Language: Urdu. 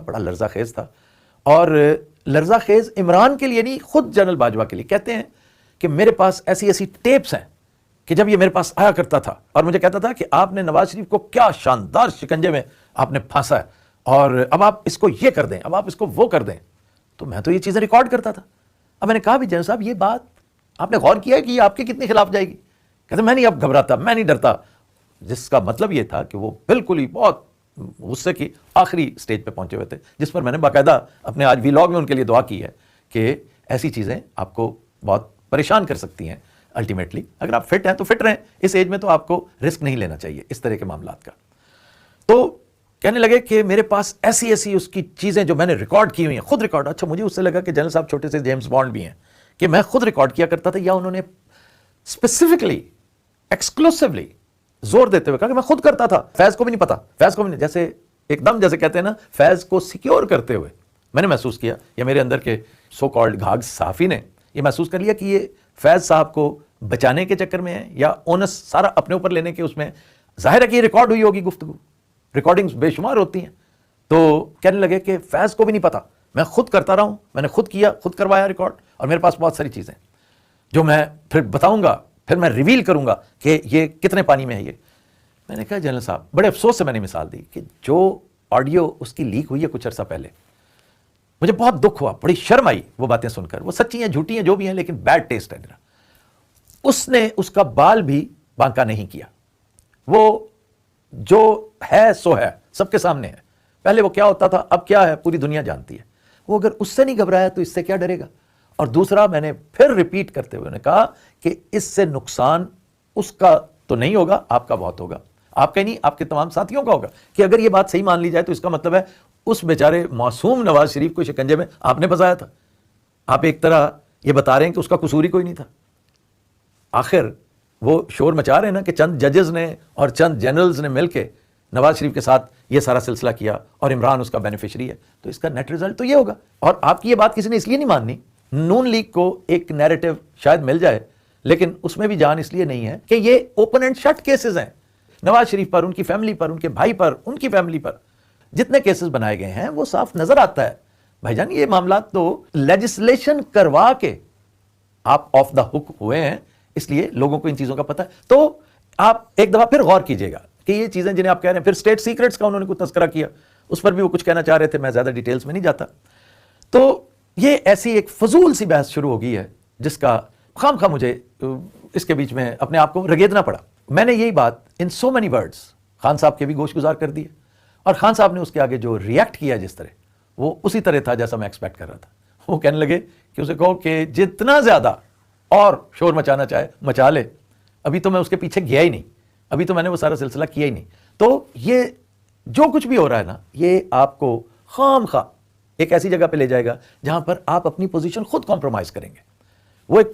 بڑا لرزہ خیز تھا، اور لرزہ خیز عمران کے لیے نہیں، خود جنرل باجوہ کے لیے کہتے ہیں کہ میرے پاس ایسی ایسی ٹیپس ہیں کہ جب یہ میرے پاس آیا کرتا تھا اور مجھے کہتا تھا کہ آپ نے نواز شریف کو کیا شاندار شکنجے میں آپ نے پھانسا ہے، اور اب آپ اس کو یہ کر دیں، اب آپ اس کو وہ کر دیں، تو میں تو یہ چیزیں ریکارڈ کرتا تھا۔ اب میں نے کہا بھی جنرل صاحب یہ بات آپ نے غور کیا ہے کہ یہ آپ کے کتنے خلاف جائے گی؟ کہتے میں نہیں اب گھبراتا، میں نہیں ڈرتا، جس کا مطلب یہ تھا کہ وہ بالکل ہی بہت غصے کی آخری سٹیج پہ پہنچے ہوئے تھے، جس پر میں نے باقاعدہ اپنے آج ویلاگ میں ان کے لیے دعا کی ہے کہ ایسی چیزیں آپ کو بہت پریشان کر سکتی ہیں الٹیمیٹلی۔ اگر آپ فٹ ہیں تو فٹ رہیں، اس ایج میں تو آپ کو رسک نہیں لینا چاہیے اس طرح کے معاملات کا۔ تو کہنے لگے کہ میرے پاس ایسی ایسی اس کی چیزیں جو میں نے ریکارڈ کی ہوئی ہیں، خود ریکارڈ۔ اچھا مجھے اس سے لگا کہ جنرل صاحب چھوٹے سے جیمز بانڈ بھی ہیں کہ میں خود ریکارڈ کیا کرتا تھا، یا انہوں نے اسپیسیفکلی ایکسکلوسیولی زور دیتے ہوئے کہا کہ میں خود کرتا تھا، فیض کو بھی نہیں پتا، فیض کو بھی نہیں، جیسے ایک دم جیسے کہتے ہیں نا فیض کو سیکیور کرتے ہوئے میں نے محسوس کیا، یا میرے اندر کے سو کالڈ گھاگ صحافی نے یہ محسوس کر لیا کہ یہ فیض صاحب کو بچانے کے چکر میں ہے، یا اونس سارا اپنے اوپر لینے کے اس میں۔ ظاہر ہے کہ یہ ریکارڈ ہوئی ہوگی گفتگو، ریکارڈنگز بے شمار ہوتی ہیں۔ تو کہنے لگے کہ فیض کو بھی نہیں پتا، میں خود کرتا رہا ہوں، میں نے خود کیا، خود کروایا ریکارڈ، اور میرے پاس بہت ساری چیزیں جو میں پھر بتاؤں گا، پھر میں ریویل کروں گا کہ یہ کتنے پانی میں ہے۔ یہ میں نے کہا جنرل صاحب، بڑے افسوس سے میں نے مثال دی کہ جو آڈیو اس کی لیک ہوئی ہے کچھ عرصہ پہلے، مجھے بہت دکھ ہوا، بڑی شرم آئی وہ باتیں سن کر، وہ سچی ہیں جھوٹی ہیں جو بھی ہیں، لیکن بیڈ ٹیسٹ ہے میرا۔ اس نے اس کا بال بھی بانکا نہیں کیا، وہ جو ہے سو ہے، سب کے سامنے ہے، پہلے وہ کیا ہوتا تھا اب کیا ہے پوری دنیا جانتی ہے۔ وہ اگر اس سے نہیں گھبرایا تو اس سے کیا ڈرے گا؟ اور دوسرا میں نے پھر ریپیٹ کرتے ہوئے نے کہا کہ اس سے نقصان اس کا تو نہیں ہوگا، آپ کا بہت ہوگا، آپ کا نہیں آپ کے تمام ساتھیوں کا ہوگا، کہ اگر یہ بات صحیح مان لی جائے تو اس کا مطلب ہے اس بیچارے معصوم نواز شریف کو شکنجے میں آپ نے پھنسایا تھا۔ آپ ایک طرح یہ بتا رہے ہیں کہ اس کا قصور ہی کوئی نہیں تھا۔ آخر وہ شور مچا رہے ہیں نا کہ چند ججز نے اور چند جنرلز نے مل کے نواز شریف کے ساتھ یہ سارا سلسلہ کیا اور عمران اس کا بینیفیشری ہے، تو اس کا نیٹ ریزلٹ تو یہ ہوگا۔ اور آپ کی یہ بات کسی نے اس لیے نہیں ماننی، نون لیگ کو ایک نیریٹو شاید مل جائے، لیکن اس میں بھی جان اس لیے نہیں ہے کہ یہ اوپن اینڈ شٹ کیسز ہیں، نواز شریف پر، ان کی فیملی پر، ان کے بھائی پر، ان کی فیملی پر جتنے کیسز بنائے گئے ہیں وہ صاف نظر آتا ہے بھائی جان۔ یہ معاملات تو لیجسلیشن کروا کے آپ آف دا ہک ہوئے ہیں، اس لیے لوگوں کو ان چیزوں کا پتہ ہے۔ تو آپ ایک دفعہ پھر غور کیجئے گا کہ یہ چیزیں جنہیں آپ کہہ رہے ہیں، پھر اسٹیٹ سیکرٹس کا انہوں نے کچھ تذکرہ کیا، اس پر بھی وہ کچھ کہنا چاہ رہے تھے، میں زیادہ ڈیٹیلز میں نہیں جاتا۔ تو یہ ایسی ایک فضول سی بحث شروع ہو گئی ہے جس کا خام خواہ مجھے اس کے بیچ میں اپنے آپ کو رگیدنا پڑا۔ میں نے یہی بات ان سو مینی ورڈز خان صاحب کے بھی گوش گزار کر دی، اور خان صاحب نے اس کے آگے جو ریئیکٹ کیا جس طرح، وہ اسی طرح تھا جیسا میں ایکسپیکٹ کر رہا تھا۔ وہ کہنے لگے کہ اسے کہو کہ جتنا زیادہ اور شور مچانا چاہے مچا لے، ابھی تو میں اس کے پیچھے گیا ہی نہیں، ابھی تو میں نے وہ سارا سلسلہ کیا ہی نہیں۔ تو یہ جو کچھ بھی ہو رہا ہے نا، یہ آپ کو خام خواہ ایک ایسی جگہ پہ لے جائے گا جہاں پر آپ اپنی پوزیشن خود کمپرومائز کریں گے۔ وہ ایک